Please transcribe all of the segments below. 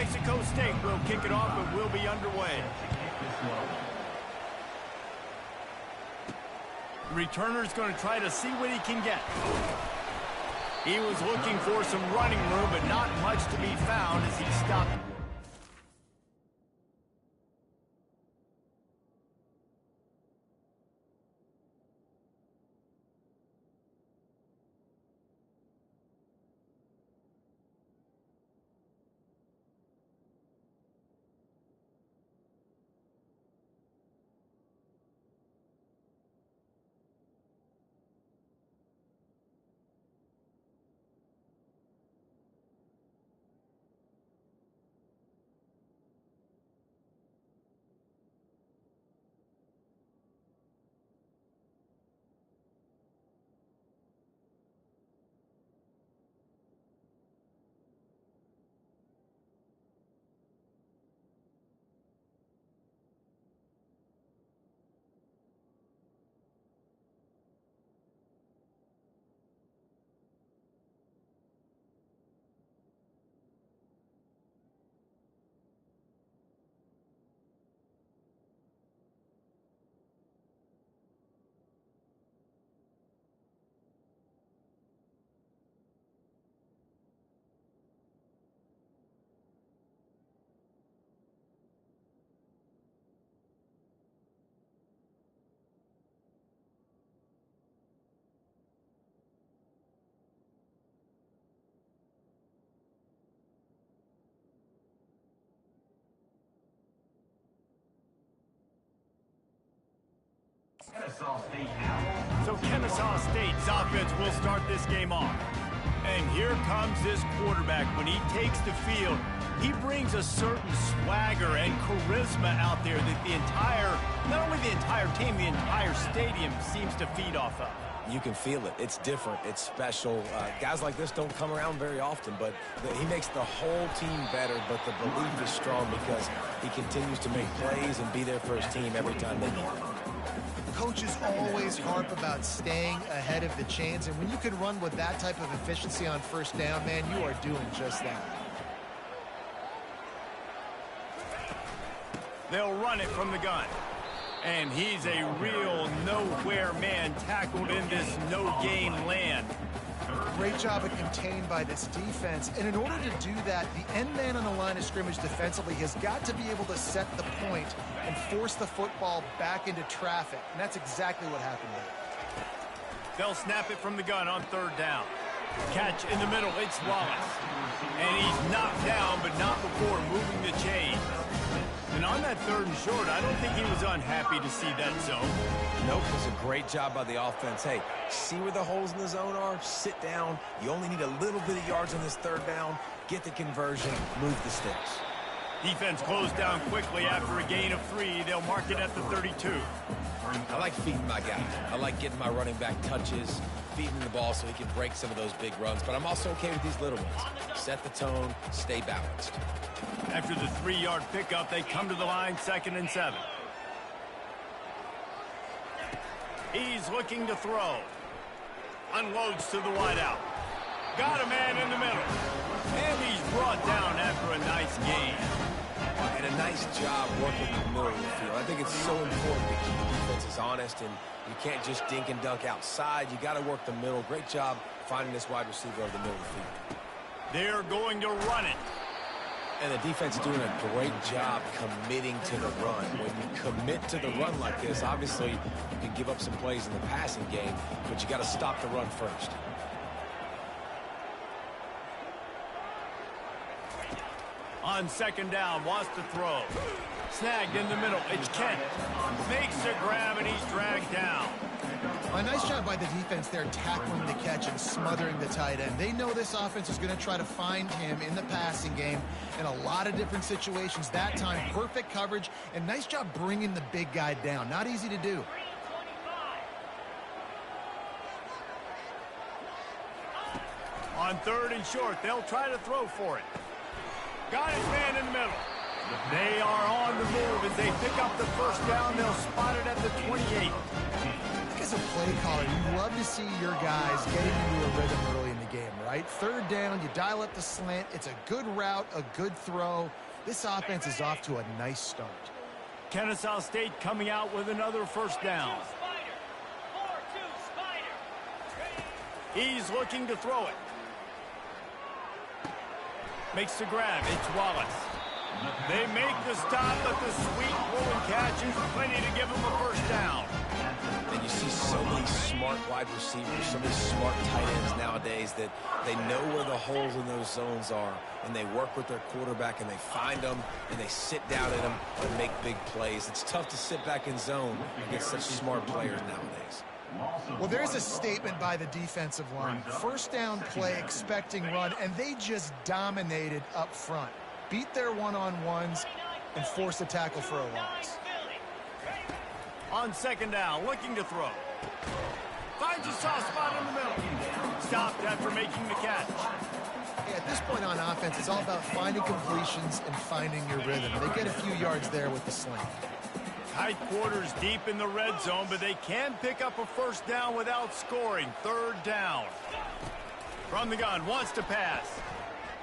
Mexico State will kick it off and will be underway. The returner's going to try to see what he can get. He was looking for some running room, but not much to be found as he stopped. So Kennnesaw State's offense will start this game off. And here comes this quarterback. When he takes the field, he brings a certain swagger and charisma out there that the entire, not only the entire team, the entire stadium seems to feed off of. You can feel it. It's different. It's special. Guys like this don't come around very often, but he makes the whole team better, but the belief is strong because he continues to make plays and be there for his team every time they need him. Coaches always harp about staying ahead of the chains, and when you can run with that type of efficiency on first down, man, you are doing just that. They'll run it from the gun. And he's a real nowhere man tackled in this no-game land. Great job of contained by this defense. And in order to do that, the end man on the line of scrimmage defensively has got to be able to set the point and force the football back into traffic. And that's exactly what happened there. They'll snap it from the gun on third down. Catch in the middle, it's Wallace. And he's knocked down, but not before moving the chain. And on that third and short, I don't think he was unhappy to see that zone. Nope, it was a great job by the offense. Hey, see where the holes in the zone are? Sit down. You only need a little bit of yards on this third down. Get the conversion, move the sticks. Defense closed down quickly after a gain of 3. They'll mark it at the 32. I like feeding my guy. I like getting my running back touches, feeding the ball so he can break some of those big runs. But I'm also okay with these little ones. Set the tone, stay balanced. After the 3-yard pickup, they come to the line, 2nd and 7. He's looking to throw. Unloads to the wideout. Got a man in the middle. And he's brought down after a nice gain. And a nice job working in the middle of the field. I think it's so important to keep defenses honest, and you can't just dink and dunk outside. You got to work the middle. Great job finding this wide receiver over the middle of the field. They're going to run it. And the defense doing a great job committing to the run. When you commit to the run like this, obviously you can give up some plays in the passing game, but you got to stop the run first. On 2nd down, wants to throw. Snagged in the middle. It's Kent. Makes a grab, and he's dragged down. A nice job by the defense there, tackling the catch and smothering the tight end. They know this offense is going to try to find him in the passing game in a lot of different situations. That time, perfect coverage, and nice job bringing the big guy down. Not easy to do. On 3rd and short, they'll try to throw for it. Got his man in the middle. They are on the move as they pick up the 1st down. They'll spot it at the 28. I guess as a play caller, you love to see your guys getting into a rhythm early in the game, right? Third down, you dial up the slant. It's a good route, a good throw. This offense is off to a nice start. Kennesaw State coming out with another first down. He's looking to throw it. Makes the grab. It's Wallace. They make the stop, but the sweet rolling catch is plenty to give them a first down. And you see so many smart wide receivers, so many smart tight ends nowadays that they know where the holes in those zones are, and they work with their quarterback, and they find them, and they sit down in them and make big plays. It's tough to sit back in zone against such smart players nowadays. Well, there's a statement by the defensive line. First down play, expecting run, and they just dominated up front. Beat their one-on-ones and force a tackle for a loss. On second down, looking to throw. Finds a soft spot in the middle. Stopped after making the catch. Yeah, at this point on offense, it's all about finding completions and finding your rhythm. They get a few yards there with the slant. Tight quarters deep in the red zone, but they can pick up a first down without scoring. Third down. From the gun, wants to pass.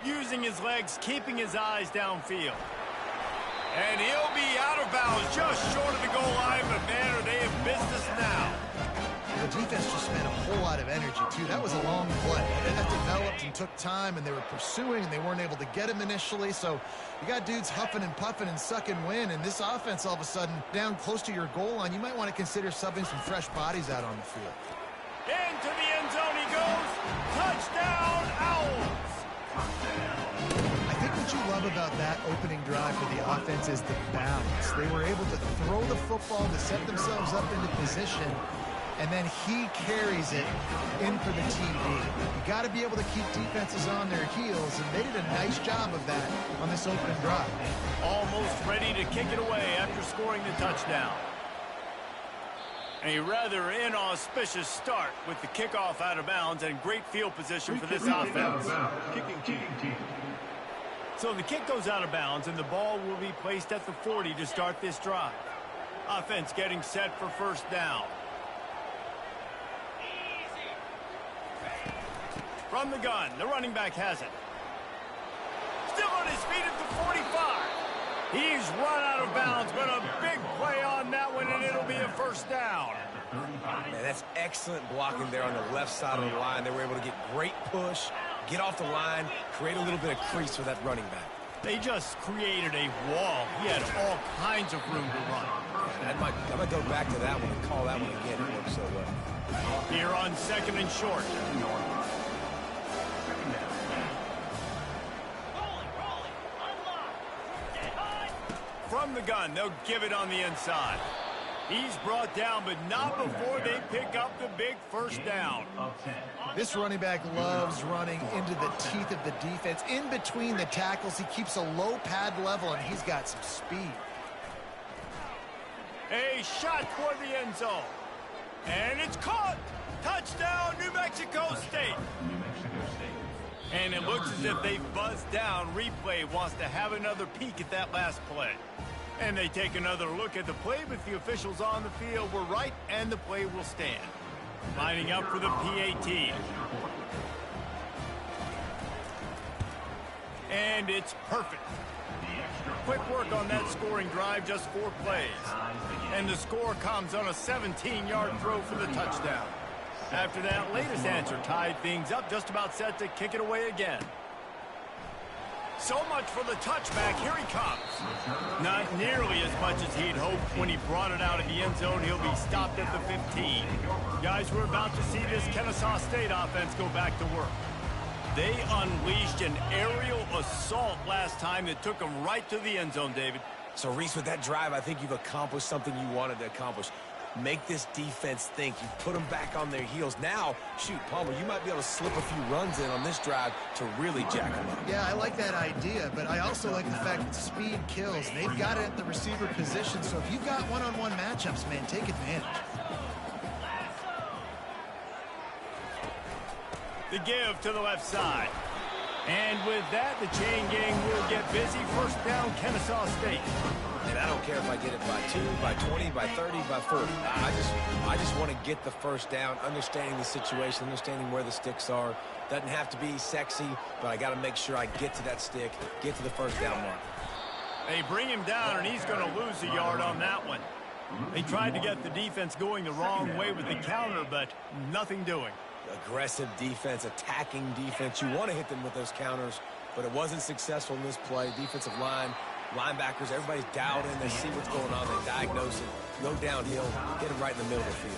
Using his legs, keeping his eyes downfield. And he'll be out of bounds just short of the goal line, but man, are they in business now. The defense just spent a whole lot of energy, too. That was a long play. That developed and took time, and they were pursuing, and they weren't able to get him initially. So you got dudes huffing and puffing and sucking wind, and this offense all of a sudden down close to your goal line. You might want to consider subbing some fresh bodies out on the field. Into the end zone he goes. Touchdown, Owls. I think what you love about that opening drive for the offense is the balance. They were able to throw the football to set themselves up into position, and then he carries it in for the TD. You got to be able to keep defenses on their heels, and they did a nice job of that on this opening drive. Almost ready to kick it away after scoring the touchdown. A rather inauspicious start with the kickoff out of bounds and great field position for this offense. So the kick goes out of bounds, and the ball will be placed at the 40 to start this drive. Offense getting set for first down. From the gun, the running back has it. Still on his feet at the 45. He's run out of bounds, but a big play on that one, and it'll be a first down. Man, that's excellent blocking there on the left side of the line. They were able to get great push, get off the line, create a little bit of crease for that running back. They just created a wall. He had all kinds of room to run. I'm going to go back to that one and call that one again. It worked so well. Here on second and short. From the gun, they'll give it on the inside. He's brought down, but not before they pick up the big first down. This running back loves running into the teeth of the defense. In between the tackles, he keeps a low pad level, and he's got some speed. A shot toward the end zone. And it's caught. Touchdown, New Mexico State. And it looks as if they buzzed down. Replay wants to have another peek at that last play. And they take another look at the play, but the officials on the field were right, and the play will stand. Lining up for the PAT. And it's perfect. Quick work on that scoring drive, just 4 plays. And the score comes on a 17-yard throw for the touchdown. After that latest answer tied things up, just about set to kick it away again. So much for the touchback. Here he comes. Not nearly as much as he'd hoped when he brought it out of the end zone. He'll be stopped at the 15. Guys, we're about to see this Kennnesaw State offense go back to work. They unleashed an aerial assault last time that took them right to the end zone, David. So, Reese, with that drive, I think you've accomplished something you wanted to accomplish. Make this defense think. You put them back on their heels. Now, shoot, Palmer, you might be able to slip a few runs in on this drive to really jack them up. Yeah, I like that idea, but I also like the fact that speed kills. They've got it at the receiver position, so if you've got one-on-one matchups, man, take advantage. The give to the left side. And with that, the chain gang will get busy. First down, Kennnesaw State. And I don't care if I get it by 2, by 20, by 30, by 40. I just want to get the first down, understanding the situation, understanding where the sticks are. Doesn't have to be sexy, but I got to make sure I get to that stick, get to the first down mark. They bring him down, and he's going to lose a yard on that one. They tried to get the defense going the wrong way with the counter, but nothing doing. Aggressive defense, attacking defense. You want to hit them with those counters, but it wasn't successful in this play. Defensive line, linebackers, everybody's dialed in. They see what's going on. They diagnose it, go downhill, get it right in the middle of the field.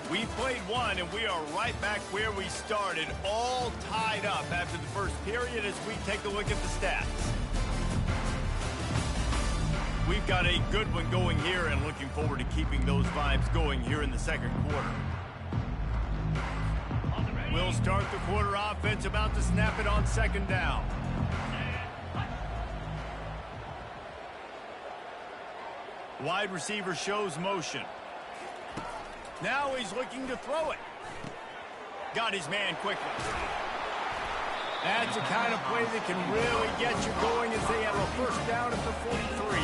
We played one, and we are right back where we started, all tied up after the first period as we take a look at the stats. We've got a good one going here and looking forward to keeping those vibes going here in the second quarter. We'll start the quarter offense, about to snap it on second down. Wide receiver shows motion. Now he's looking to throw it. Got his man quickly. That's the kind of play that can really get you going as they have a first down at the 43.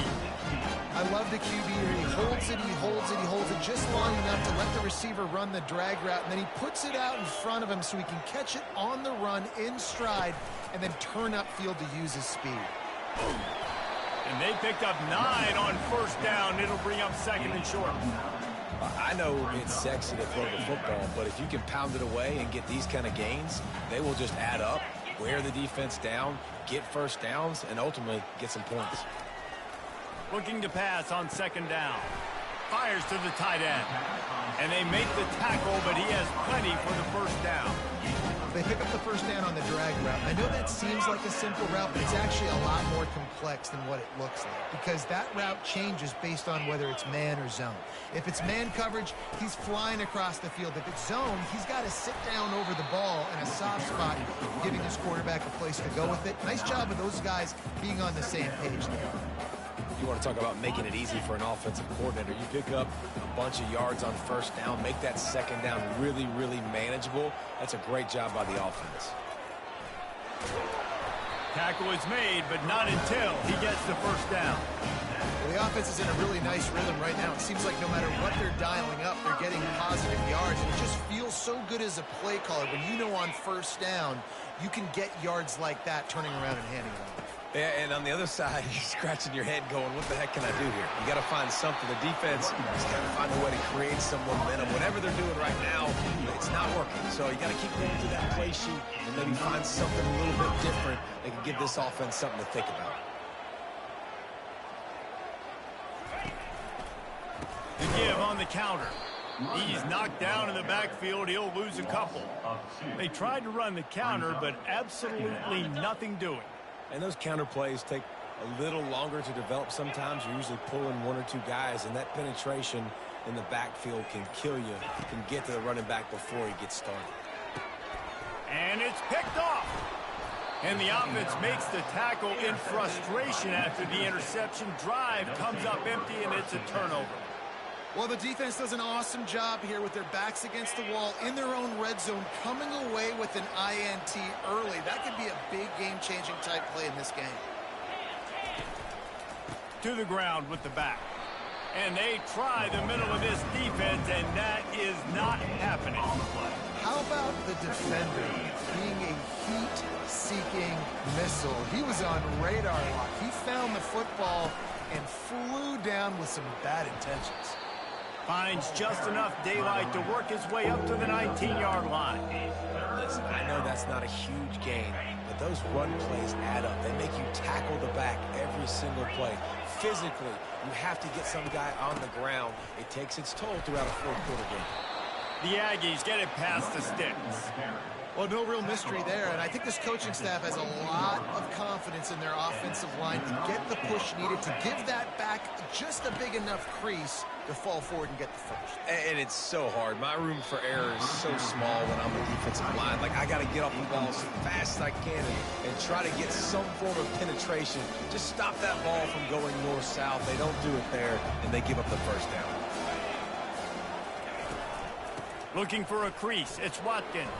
I love the QB here. He holds it, he holds it, he holds it just long enough to let the receiver run the drag route, and then he puts it out in front of him so he can catch it on the run in stride and then turn upfield to use his speed. And they picked up 9 on first down. It'll bring up second and short. I know it's sexy to throw the football, but if you can pound it away and get these kind of gains, they will just add up, wear the defense down, get first downs, and ultimately get some points. Looking to pass on second down. Fires to the tight end. And they make the tackle, but he has plenty for the first down. They pick up the first down on the drag route. I know that seems like a simple route, but it's actually a lot more complex than what it looks like, because that route changes based on whether it's man or zone. If it's man coverage, he's flying across the field. If it's zone, he's got to sit down over the ball in a soft spot, giving his quarterback a place to go with it. Nice job of those guys being on the same page there. You want to talk about making it easy for an offensive coordinator. You pick up a bunch of yards on first down, make that second down really, really manageable. That's a great job by the offense. Tackle is made, but not until he gets the first down. Well, the offense is in a really nice rhythm right now. It seems like no matter what they're dialing up, they're getting positive yards. And it just feels so good as a play caller when you know on first down you can get yards like that turning around and handing it off. Yeah, and on the other side, you're scratching your head going, what the heck can I do here? You got to find something. The defense has got to find a way to create some momentum. Whatever they're doing right now, it's not working. So you got to keep going to that play sheet and maybe find something a little bit different that can give this offense something to think about. The give on the counter. He's knocked down in the backfield. He'll lose a couple. They tried to run the counter, but absolutely nothing doing. And those counter plays take a little longer to develop sometimes. You're usually pulling 1 or 2 guys, and that penetration in the backfield can kill you, can get to the running back before he gets started. And it's picked off. And the offense makes the tackle in frustration after the interception. Drive comes up empty, and it's a turnover. Well, the defense does an awesome job here with their backs against the wall in their own red zone, coming away with an INT early. That could be a big game-changing type play in this game. To the ground with the back. And they try the middle of this defense, and that is not happening. How about the defender being a heat-seeking missile? He was on radar lock. He found the football and flew down with some bad intentions. Finds just enough daylight to work his way up to the 19-yard line. Listen, I know that's not a huge gain, but those run plays add up. They make you tackle the back every single play. Physically, you have to get some guy on the ground. It takes its toll throughout a fourth-quarter game. The Aggies get it past the sticks. Well, no real mystery there, and I think this coaching staff has a lot of confidence in their offensive line to get the push needed to give that back just a big enough crease to fall forward and get the first. And it's so hard. My room for error is so small when I'm a defensive line. Like, I got to get off the ball as fast as I can and try to get some form of penetration. Just stop that ball from going north-south. They don't do it there, and they give up the first down. Looking for a crease. It's Watkins.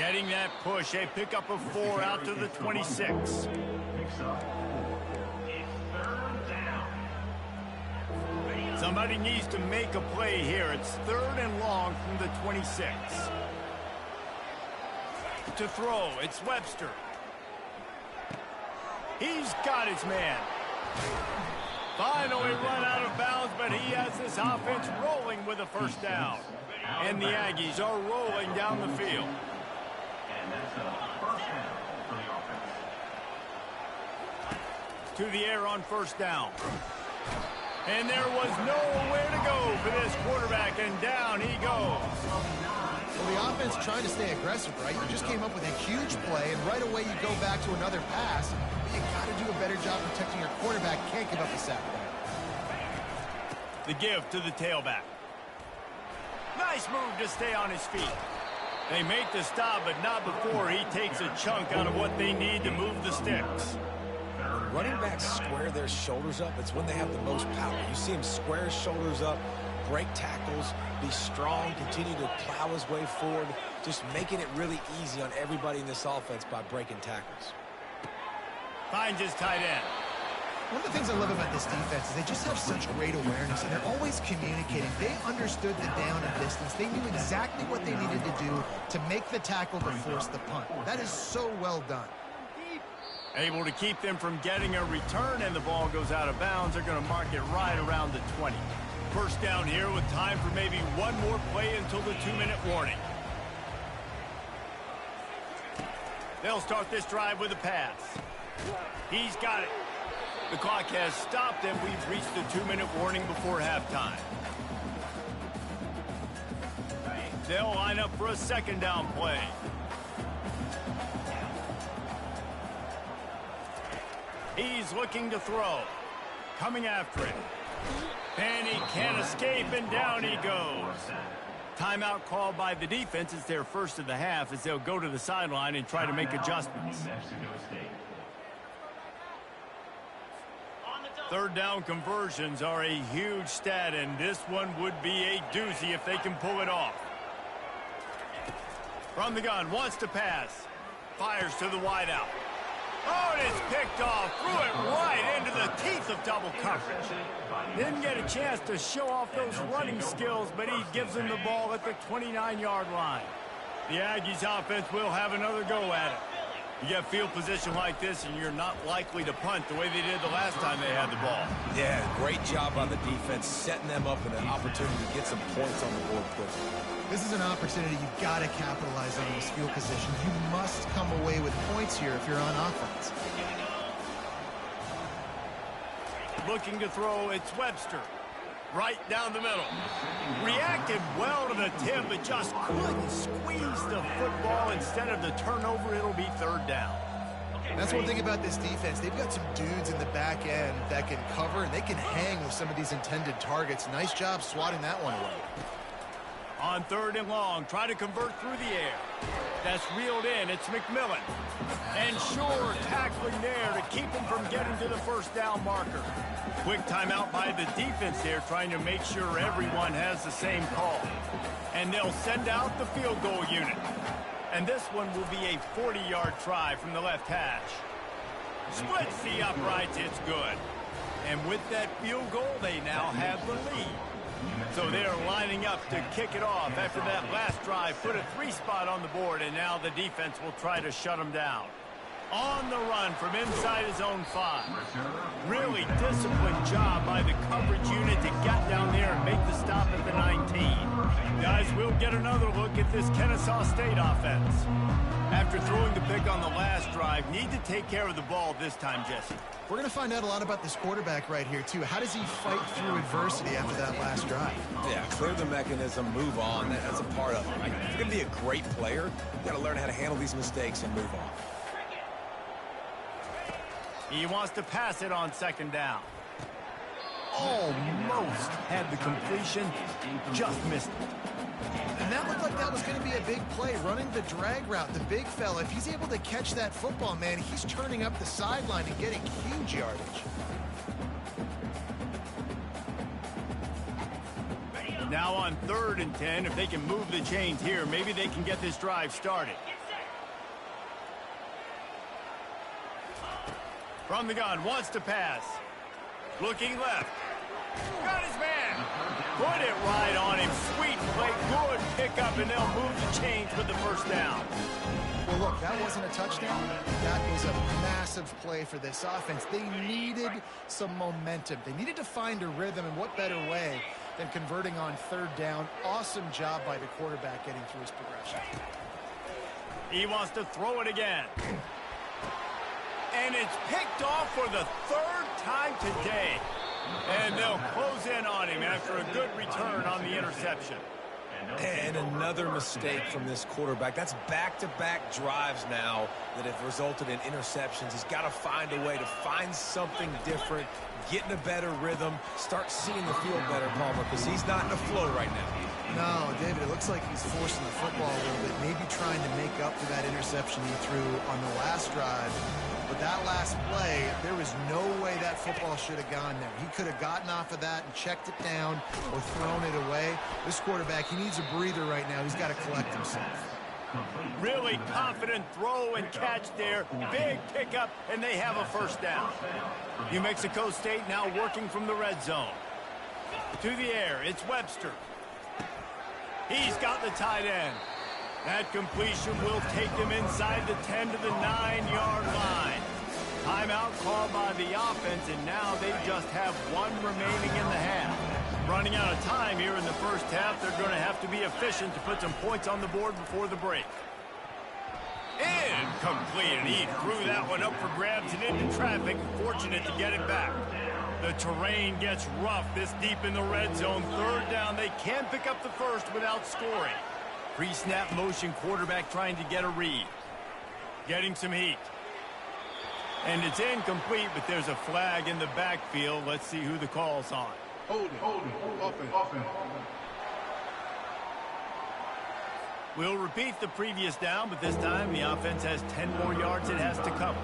Getting that push, a pickup of 4 out to the 26. Somebody needs to make a play here. It's 3rd and long from the 26. To throw, it's Webster. He's got his man. Finally run out of bounds, but he has this offense rolling with a first down. And the Aggies are rolling down the field. To the air on first down. And there was nowhere to go for this quarterback, and down he goes. Well, the offense trying to stay aggressive, right? You just came up with a huge play, and right away you go back to another pass. But you got to do a better job protecting your quarterback. Can't give up a sack. The give to the tailback. Nice move to stay on his feet. They make the stop, but not before he takes a chunk out of what they need to move the sticks. Running backs square their shoulders up. It's when they have the most power. You see him square his shoulders up, break tackles, be strong, continue to plow his way forward, just making it really easy on everybody in this offense by breaking tackles. Finds his tight end. One of the things I love about this defense is they just have such great awareness, and they're always communicating. They understood the down and distance. They knew exactly what they needed to do to make the tackle to force the punt. That is so well done. Able to keep them from getting a return, and the ball goes out of bounds. They're going to mark it right around the 20. First down here with time for maybe one more play until the 2-minute warning. They'll start this drive with a pass. He's got it. The clock has stopped, and we've reached the 2-minute warning before halftime. They'll line up for a second down play. He's looking to throw. Coming after it. And he can't escape, and down he goes. Timeout called by the defense. It's their first of the half as they'll go to the sideline and try to make adjustments. Third down conversions are a huge stat, and this one would be a doozy if they can pull it off. From the gun, wants to pass. Fires to the wideout. Oh, and it's picked off. Threw it right into the teeth of double coverage. Didn't get a chance to show off those running skills, but he gives them the ball at the 29-yard line. The Aggies offense will have another go at it. You get field position like this, and you're not likely to punt the way they did the last time they had the ball. Yeah, great job on the defense, setting them up with an opportunity to get some points on the board quickly. This is an opportunity you've got to capitalize on this field position. You must come away with points here if you're on offense. Looking to throw, it's Webster. Right down the middle. Reacted well to the tip, but just couldn't squeeze the football. Instead of the turnover, it'll be third down. That's one thing about this defense. They've got some dudes in the back end that can cover, and they can hang with some of these intended targets. Nice job swatting that one away. On third and long, try to convert through the air. That's reeled in. It's McMillan. And sure, tackling there to keep him from getting to the first down marker. Quick timeout by the defense there, trying to make sure everyone has the same call. And they'll send out the field goal unit. And this one will be a 40-yard try from the left hash. Splits the uprights. It's good. And with that field goal, they now have the lead. So they're lining up to kick it off after that last drive. Put a 3-spot on the board, and now the defense will try to shut them down. On the run from inside his own 5. Really disciplined job by the coverage unit to get down there and make the stop at the 19. Guys, we'll get another look at this Kennnesaw State offense. After throwing the pick on the last drive, need to take care of the ball this time, Jesse. We're going to find out a lot about this quarterback right here, too. How does he fight through adversity after that last drive? Yeah, clear the mechanism, move on. That's a part of it, right? If you're going to be a great player, you've got to learn how to handle these mistakes and move on. He wants to pass it on second down. Almost had the completion, just missed it. And that looked like that was going to be a big play, running the drag route. The big fella, if he's able to catch that football, man, he's turning up the sideline and getting huge yardage. Now on 3rd and 10, if they can move the chains here, maybe they can get this drive started. From the gun, wants to pass. Looking left. Got his man. Put it right on him. Sweet play. Good pickup, and they'll move the chains with the first down. Well, look, that wasn't a touchdown. That was a massive play for this offense. They needed some momentum. They needed to find a rhythm, and what better way than converting on third down. Awesome job by the quarterback getting through his progression. He wants to throw it again. And it's picked off for the third time today. And they'll close in on him after a good return on the interception. And another mistake from this quarterback. That's back-to-back drives now that have resulted in interceptions. He's got to find a way to find something different, get in a better rhythm, start seeing the field better, Palmer, because he's not in a flow right now. No, David, it looks like he's forcing the football a little bit, maybe trying to make up for that interception he threw on the last drive. But that last play, there was no way that football should have gone there. He could have gotten off of that and checked it down or thrown it away. This quarterback, he needs a breather right now. He's got to collect himself. Really confident throw and catch there. Big pickup, and they have a first down. New Mexico State now working from the red zone. To the air, it's Webster. He's got the tight end. That completion will take them inside the 10 to the 9-yard line. Timeout called by the offense, and now they just have one remaining in the half. Running out of time here in the first half, they're going to have to be efficient to put some points on the board before the break. Incomplete, and he threw that one up for grabs and into traffic. Fortunate to get it back. The terrain gets rough this deep in the red zone. Third down, they can pick up the first without scoring. Pre-snap motion, quarterback trying to get a read. Getting some heat. And it's incomplete, but there's a flag in the backfield. Let's see who the call's on. Hold it. We'll repeat the previous down, but this time the offense has 10 more yards it has to cover.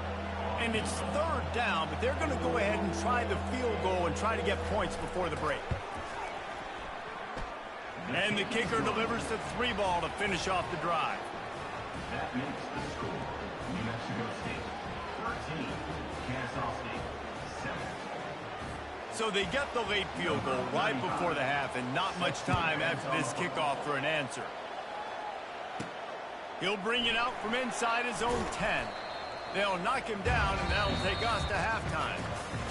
And it's third down, but they're going to go ahead and try the field goal and try to get points before the break. And the kicker delivers the 3-ball to finish off the drive. That makes the score. New Mexico State 13, Kennnesaw State 7. So they get the late field goal right before the half, and not much time after this kickoff for an answer. He'll bring it out from inside his own 10. They'll knock him down, and that'll take us to halftime.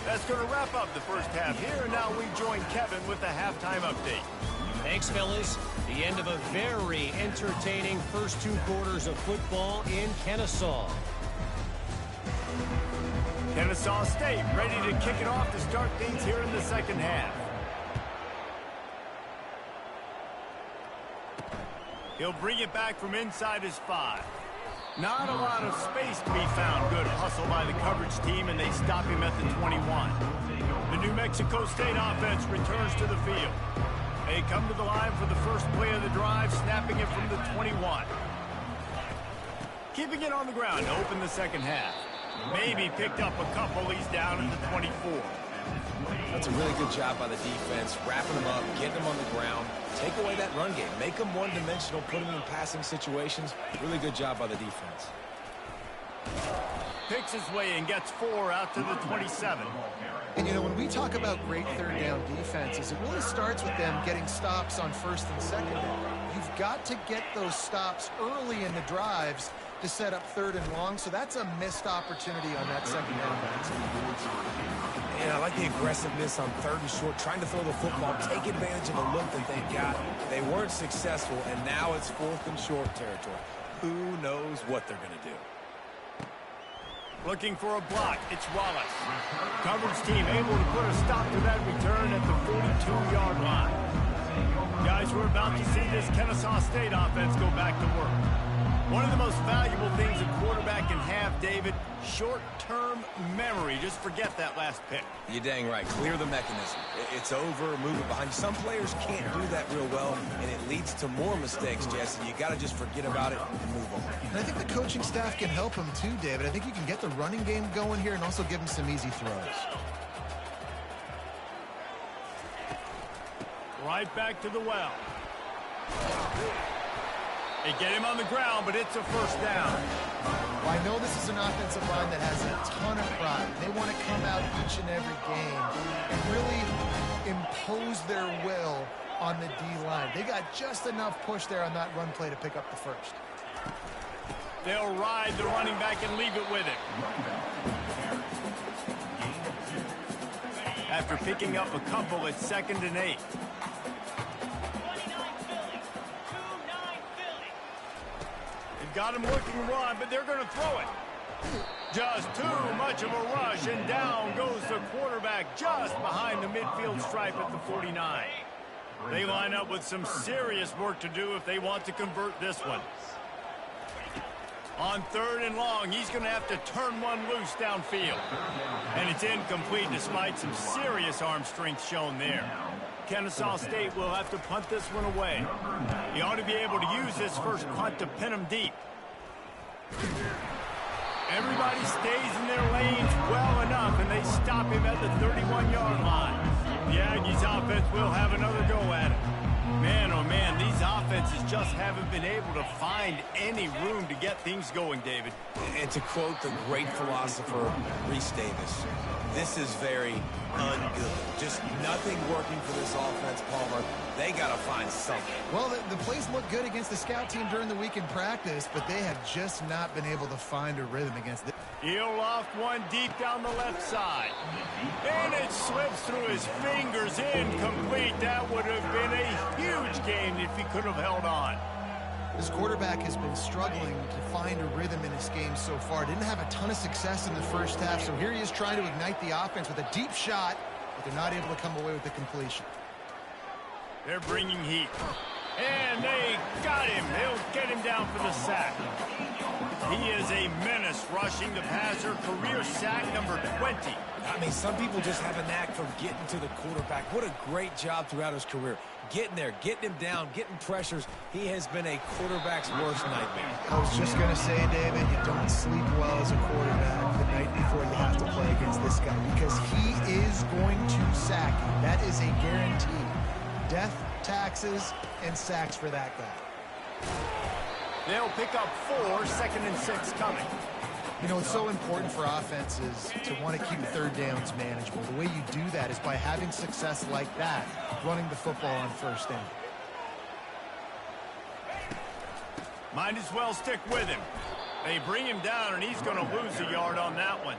That's going to wrap up the first half here, and now we join Kevin with the halftime update. Thanks, fellas. The end of a very entertaining first 2 quarters of football in Kennnesaw. Kennnesaw State ready to kick it off to start things here in the second half. He'll bring it back from inside his 5. Not a lot of space to be found. Good hustle by the coverage team, and they stop him at the 21. The New Mexico State offense returns to the field. They come to the line for the first play of the drive, snapping it from the 21. Keeping it on the ground to open the second half. Maybe picked up a couple. He's down at the 24. That's a really good job by the defense, wrapping them up, getting them on the ground. Take away that run game. Make them one-dimensional, put them in passing situations. Really good job by the defense. Picks his way and gets 4 out to the 27. And, you know, when we talk about great third down defenses, it really starts with them getting stops on first and second down. You've got to get those stops early in the drives to set up third and long, so that's a missed opportunity on that second down. And I like the aggressiveness on third and short, trying to throw the football, take advantage of a look that they got. They weren't successful, and now it's fourth and short territory. Who knows what they're going to do? Looking for a block, it's Wallace. Coverage team able to put a stop to that return at the 42-yard line. Guys, we're about to see this Kennnesaw State offense go back to work. One of the most valuable things a quarterback can have, David, short-term memory. Just forget that last pick. You're dang right. Clear the mechanism. It's over, move it behind you. Some players can't do that real well, and it leads to more mistakes, Jesse. You got to just forget about it and move on. And I think the coaching staff can help him too, David. I think you can get the running game going here and also give him some easy throws. Right back to the well. They get him on the ground, but it's a first down. Well, I know this is an offensive line that has a ton of pride. They want to come out each and every game and really impose their will on the D-line. They got just enough push there on that run play to pick up the first. They'll ride the running back and leave it with him. After picking up a couple, it's 2nd and 8. They've got him looking run, but they're going to throw it. Just too much of a rush, and down goes the quarterback just behind the midfield stripe at the 49. They line up with some serious work to do if they want to convert this one. On 3rd and long, he's going to have to turn one loose downfield. And it's incomplete despite some serious arm strength shown there. Kennnesaw State will have to punt this one away. He ought to be able to use this first punt to pin him deep. Everybody stays in their lanes well enough, and they stop him at the 31-yard line. The Aggies offense will have another go at it. Man, oh man, these offenses just haven't been able to find any room to get things going, David. And to quote the great philosopher, Reese Davis, this is very ungood. Just nothing working for this offense, Palmer. They got to find something. Well, the plays look good against the scout team during the week in practice, but they have just not been able to find a rhythm against it. He'll loft one deep down the left side. And it slips through his fingers, incomplete. That would have been a huge gain if he could have held on. This quarterback has been struggling to find a rhythm in this game so far. Didn't have a ton of success in the first half, so here he is trying to ignite the offense with a deep shot, but they're not able to come away with the completion. They're bringing heat. And they got him. They'll get him down for the sack. He is a menace rushing the passer. Career sack number 20. I mean, some people just have a knack for getting to the quarterback. What a great job throughout his career. Getting there, getting him down, getting pressures. He has been a quarterback's worst nightmare. I was just going to say, David, you don't sleep well as a quarterback the night before you have to play against this guy because he is going to sack you. That is a guarantee. Death, taxes, and sacks for that guy. They'll pick up 4, 2nd and 6 coming. You know, it's so important for offenses to want to keep third downs manageable. The way you do that is by having success like that, running the football on first down. Might as well stick with him. They bring him down, and he's going to lose a yard on that one.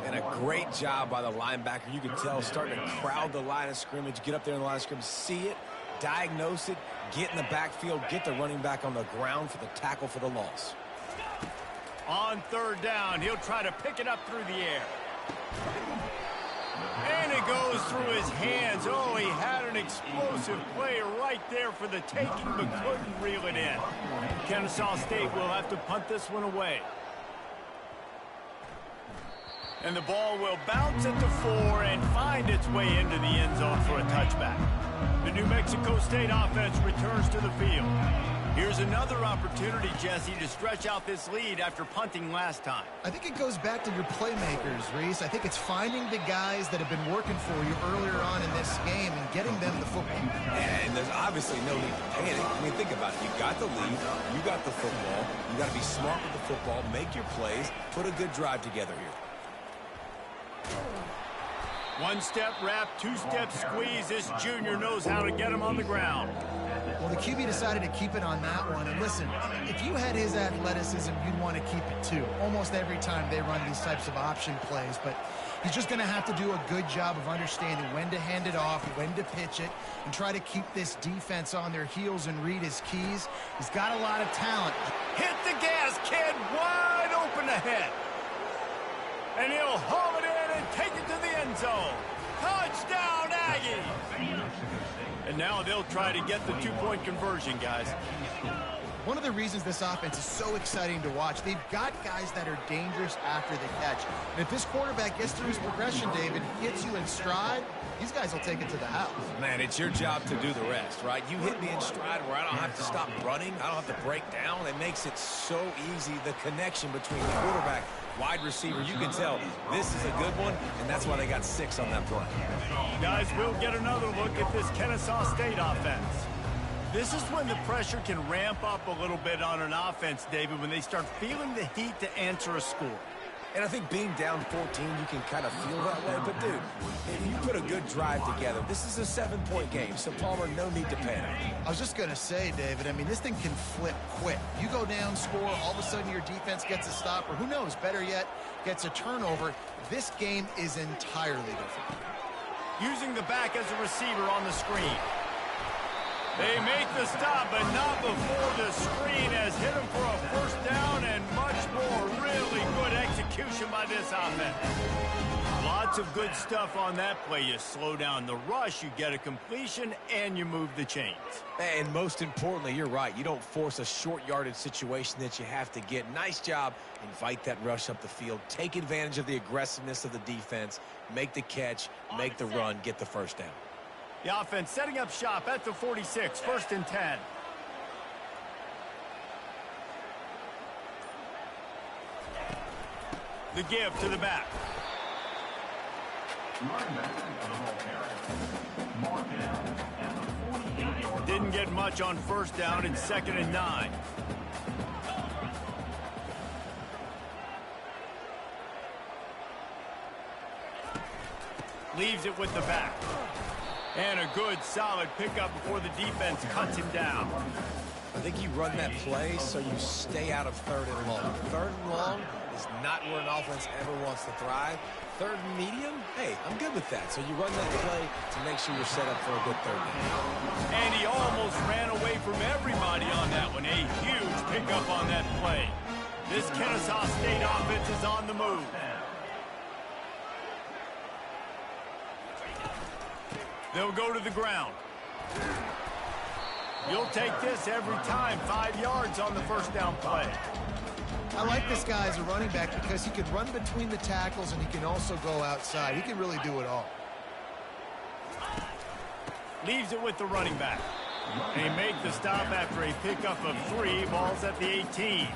And a great job by the linebacker. You can tell starting to crowd the line of scrimmage, get up there in the line of scrimmage, see it, diagnose it, get in the backfield, get the running back on the ground for the tackle for the loss. On 3rd down, he'll try to pick it up through the air. And it goes through his hands. Oh, he had an explosive play right there for the taking, but couldn't reel it in. Kennnesaw State will have to punt this one away. And the ball will bounce at the 4 and find its way into the end zone for a touchback. The New Mexico State offense returns to the field. Here's another opportunity, Jesse, to stretch out this lead after punting last time. I think it goes back to your playmakers, Reese. I think it's finding the guys that have been working for you earlier on in this game and getting them the football. And there's obviously no need to panic. I mean, think about it. You got the lead. You got the football. You got to be smart with the football. Make your plays. Put a good drive together here. 1-step wrap, 2-step squeeze. This junior knows how to get him on the ground. Well, the QB decided to keep it on that one. And listen, if you had his athleticism, you'd want to keep it too. Almost every time they run these types of option plays. But he's just going to have to do a good job of understanding when to hand it off, when to pitch it, and try to keep this defense on their heels and read his keys. He's got a lot of talent. Hit the gas, kid. Wide open ahead. And he'll haul it in and take it to the end zone. Touchdown, Aggies! And now they'll try to get the 2-point conversion, guys. One of the reasons this offense is so exciting to watch, they've got guys that are dangerous after the catch. And if this quarterback gets through his progression, David, gets you in stride, these guys will take it to the house. Man, it's your job to do the rest, right? You hit me in stride where I don't have to stop running. I don't have to break down. It makes it so easy, the connection between the quarterback, wide receiver. You can tell this is a good one, and that's why they got 6 on that play. Guys, we'll get another look at this Kennnesaw State offense. This is when the pressure can ramp up a little bit on an offense, David, when they start feeling the heat to answer a score. And I think being down 14, you can kind of feel that way. But, dude, if you put a good drive together, this is a 7-point game, so, Palmer, no need to panic. I was just going to say, David, I mean, this thing can flip quick. You go down, score, all of a sudden your defense gets a stop, or who knows, better yet, gets a turnover. This game is entirely different. Using the back as a receiver on the screen. They make the stop, but not before the screen has hit him for a first down and much more. Really good execution by this offense. Lots of good stuff on that play. You slow down the rush, you get a completion, and you move the chains. And most importantly, you're right. You don't force a short yardage situation that you have to get. Nice job. Invite that rush up the field. Take advantage of the aggressiveness of the defense. Make the catch, make the run, get the first down. The offense setting up shop at the 46, 1st and 10. The give to the back. Didn't get much on first down. It's 2nd and 9. Leaves it with the back. And a good, solid pickup before the defense cuts him down. I think you run that play so you stay out of 3rd and long. 3rd and long is not where an offense ever wants to thrive. 3rd and medium, hey, I'm good with that. So you run that play to make sure you're set up for a good 3rd down. And he almost ran away from everybody on that one. A huge pickup on that play. This Kennnesaw State offense is on the move. They'll go to the ground. You'll take this every time. 5 yards on the first down play. I like this guy as a running back because he can run between the tackles and he can also go outside. He can really do it all. Leaves it with the running back. They make the stop after a pickup of 3. Ball's at the 18.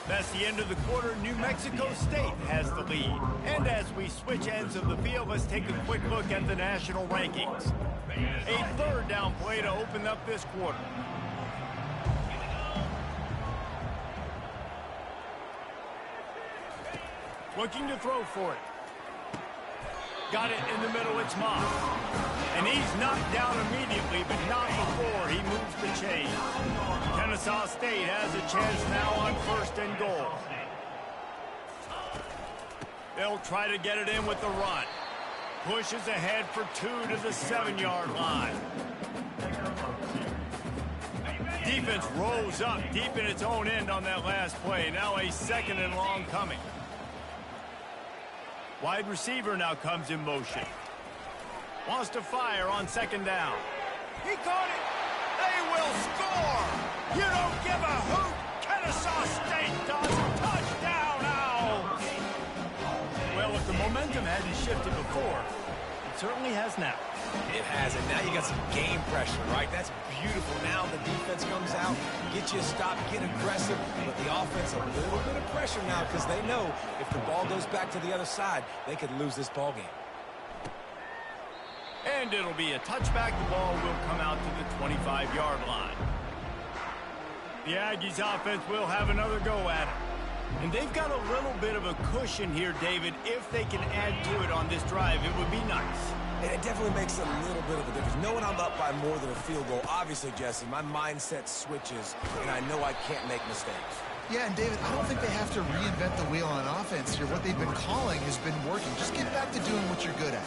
That's the end of the quarter. New Mexico State has the lead. And as we switch ends of the field, let's take a quick look at the national rankings. A 3rd down play to open up this quarter. Looking to throw for it. Got it in the middle, it's Moss. And he's knocked down immediately, but not before he moves the chain. Kennnesaw State has a chance now on 1st and goal. They'll try to get it in with the run. Pushes ahead for 2 to the 7-yard line. Defense rolls up deep in its own end on that last play. Now a 2nd and long coming. Wide receiver now comes in motion. Wants to fire on 2nd down. He caught it. They will score. You don't give a hoot. Kennnesaw State does. Touchdown, Owls. Well, if the momentum hadn't shifted before, it certainly has now. It has, and now you got some game pressure, right? That's beautiful. Now the defense comes out, get you a stop, get aggressive, but the offense a little bit of pressure now because they know if the ball goes back to the other side, they could lose this ball game. And it'll be a touchback. The ball will come out to the 25-yard line. The Aggies offense will have another go at it. And they've got a little bit of a cushion here, David. If they can add to it on this drive, it would be nice. And it definitely makes a little bit of a difference. Knowing I'm up by more than a field goal, obviously, Jesse, my mindset switches, and I know I can't make mistakes. Yeah, and David, I don't think they have to reinvent the wheel on offense here. What they've been calling has been working. Just get back to doing what you're good at.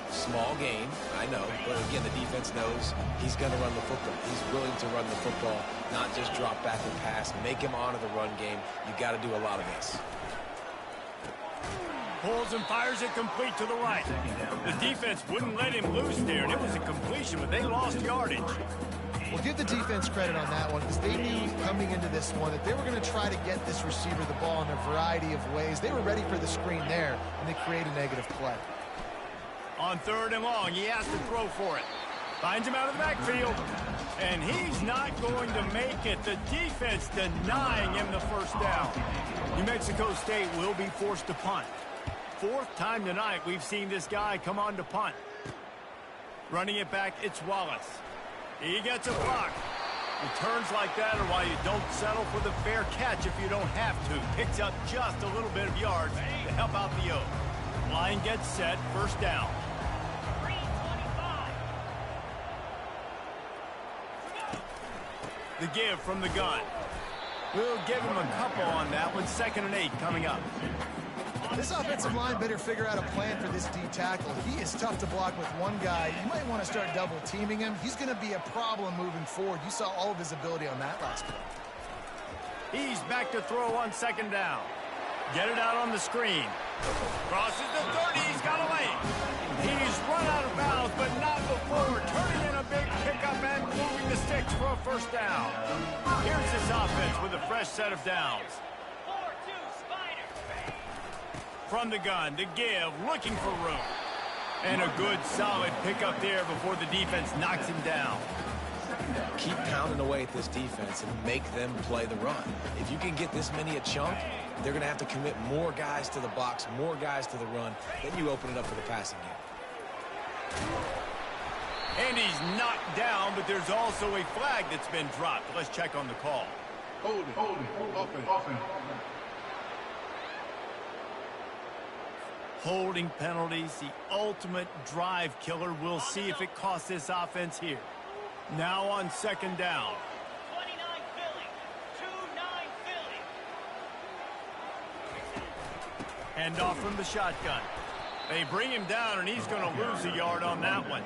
Small game, I know, but again, the defense knows he's going to run the football. He's willing to run the football, not just drop back and pass. Make him honor the run game. You got to do a lot of this. Pulls and fires it complete to the right. The defense wouldn't let him loose there, and it was a completion, but they lost yardage. Well, give the defense credit on that one because they knew coming into this one that they were going to try to get this receiver the ball in a variety of ways. They were ready for the screen there, and they create a negative play. On 3rd and long, he has to throw for it. Finds him out of the backfield. And he's not going to make it. The defense denying him the first down. New Mexico State will be forced to punt. Fourth time tonight we've seen this guy come on to punt. Running it back, it's Wallace. He gets a block. Returns like that are why you don't settle for the fair catch if you don't have to. Picks up just a little bit of yards to help out the Oak. Line gets set, first down. The give from the gun. We'll give him a couple on that one. 2nd and 8 coming up. This offensive line better figure out a plan for this D tackle. He is tough to block with one guy. You might want to start double teaming him. He's going to be a problem moving forward. You saw all of his ability on that last play. He's back to throw on 2nd down. Get it out on the screen. Crosses the 30. He's got a lane. He's run out of bounds, but not before turning in a big pickup and moving the sticks for a first down. Here's this offense with a fresh set of downs. From the gun, the give, looking for room. And a good, solid pickup there before the defense knocks him down. Keep pounding away at this defense and make them play the run. If you can get this many a chunk, they're going to have to commit more guys to the box, more guys to the run. Then you open it up for the passing game. And he's knocked down, but there's also a flag that's been dropped. Let's check on the call. Holding penalties, the ultimate drive killer. We'll see if it costs this offense here. Now on 2nd down. 29 Philly. 2-9 Philly. Hand off from the shotgun. They bring him down, and he's going to lose a yard on that one.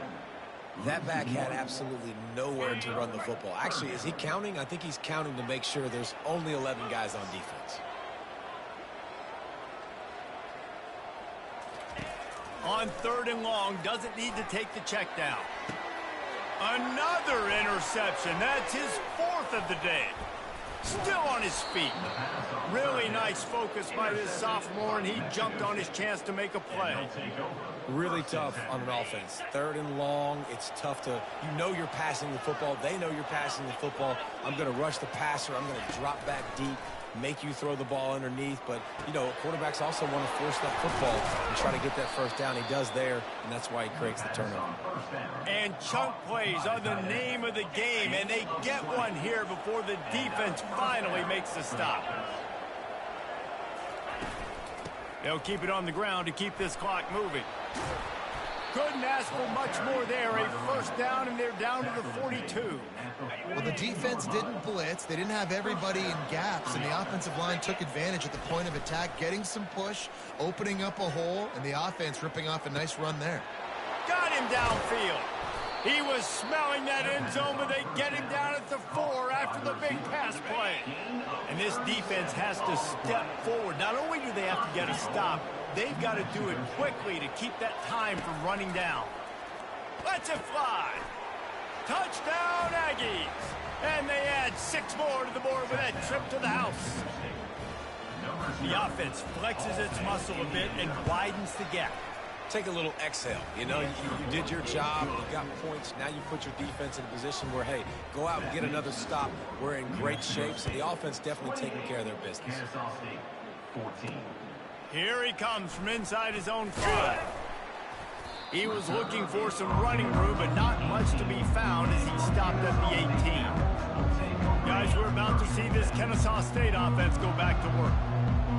That back had absolutely nowhere to run the football. Actually, is he counting? I think he's counting to make sure there's only 11 guys on defense. On 3rd and long, doesn't need to take the check down. Another interception. That's his 4th of the day. Still on his feet. Really nice focus by this sophomore, and he jumped on his chance to make a play. Really tough on an offense. 3rd and long, it's tough to, you know you're passing the football. They know you're passing the football. I'm going to rush the passer. I'm going to drop back deep, make you throw the ball underneath. But, you know, quarterbacks also want to force that football and try to get that first down. He does there, and that's why he creates the turnover. And chunk plays are the name of the game, and they get one here before the defense finally makes the stop. They'll keep it on the ground to keep this clock moving. Couldn't ask for much more there. A first down, and they're down to the 42. Well, the defense didn't blitz. They didn't have everybody in gaps, and the offensive line took advantage at the point of attack, getting some push, opening up a hole, and the offense ripping off a nice run there. Got him downfield. He was smelling that end zone, but they get him down at the 4 after the big pass play. And this defense has to step forward. Not only do they have to get a stop, they've got to do it quickly to keep that time from running down. Lets it fly. Touchdown, Aggies. And they add 6 more to the board with that trip to the house. The offense flexes its muscle a bit and widens the gap. Take a little exhale. You know, you did your job. You got points. Now you put your defense in a position where, hey, go out and get another stop. We're in great shape, so the offense definitely taking care of their business. Kennnesaw State, 14. Here he comes from inside his own 5. He was looking for some running room, but not much to be found as he stopped at the 18. Guys, we're about to see this Kennnesaw State offense go back to work.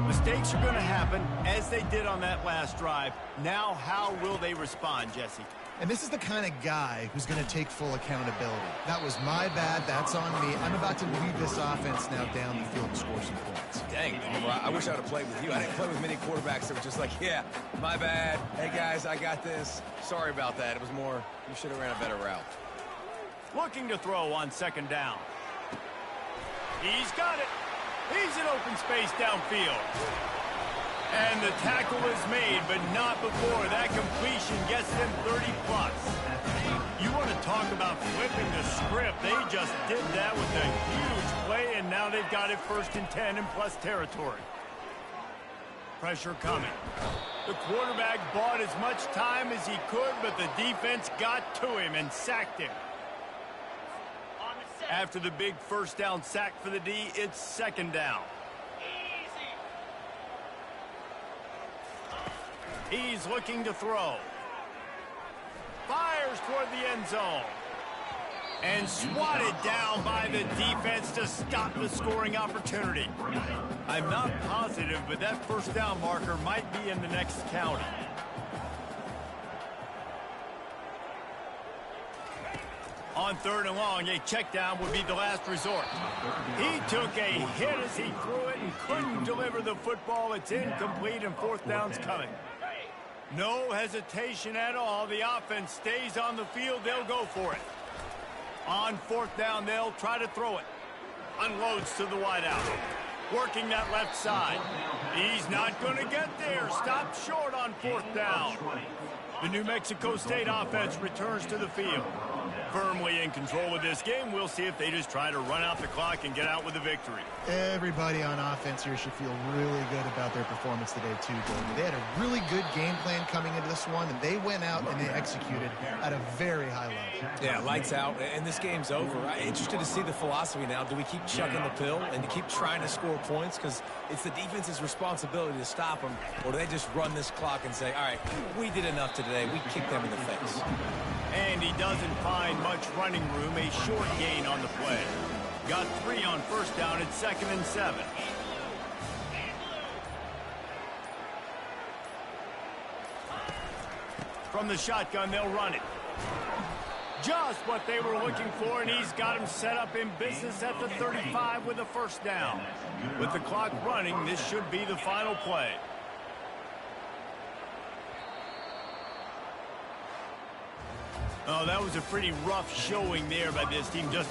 Mistakes are going to happen, as they did on that last drive. Now, how will they respond, Jesse? And this is the kind of guy who's going to take full accountability. That was my bad. That's on me. I'm about to lead this offense now down the field and score some points. Dang, I wish I would have played with you. I didn't play with many quarterbacks that were just like, yeah, my bad. Hey, guys, I got this. Sorry about that. It was more, you should have ran a better route. Looking to throw on 2nd down. He's got it. He's in open space downfield. And the tackle is made, but not before that completion gets them 30+. You want to talk about flipping the script. They just did that with a huge play, and now they've got it 1st and 10 in plus territory. Pressure coming. The quarterback bought as much time as he could, but the defense got to him and sacked him. On After the big first down sack for the D, it's second down. He's looking to throw. Fires toward the end zone. And swatted down by the defense to stop the scoring opportunity. I'm not positive, but that first down marker might be in the next county. On third and long, a check down would be the last resort. He took a hit as he threw it and couldn't deliver the football. It's incomplete and fourth down's coming. No hesitation at all. The offense stays on the field. They'll go for it. On fourth down, they'll try to throw it. Unloads to the wideout. Working that left side. He's not going to get there. Stopped short on fourth down. The New Mexico State offense returns to the field. Firmly in control of this game. We'll see if they just try to run out the clock and get out with a victory. Everybody on offense here should feel really good about their performance today, too, Goldie. They had a really good game plan coming into this one, and they went out and they executed at a very high level. Yeah, lights out, and this game's over. I'm interested to see the philosophy now. Do we keep chucking the pill and to keep trying to score points? Because it's the defense's responsibility to stop them, or do they just run this clock and say, all right, we did enough today. We kicked them in the face. And he doesn't find much running room. A short gain on the play. Got 3 on first down. It's 2nd and 7. From the shotgun, they'll run it. Just what they were looking for, and he's got him set up in business at the 35 with a first down. With the clock running, this should be the final play. Oh, that was a pretty rough showing there by this team. Just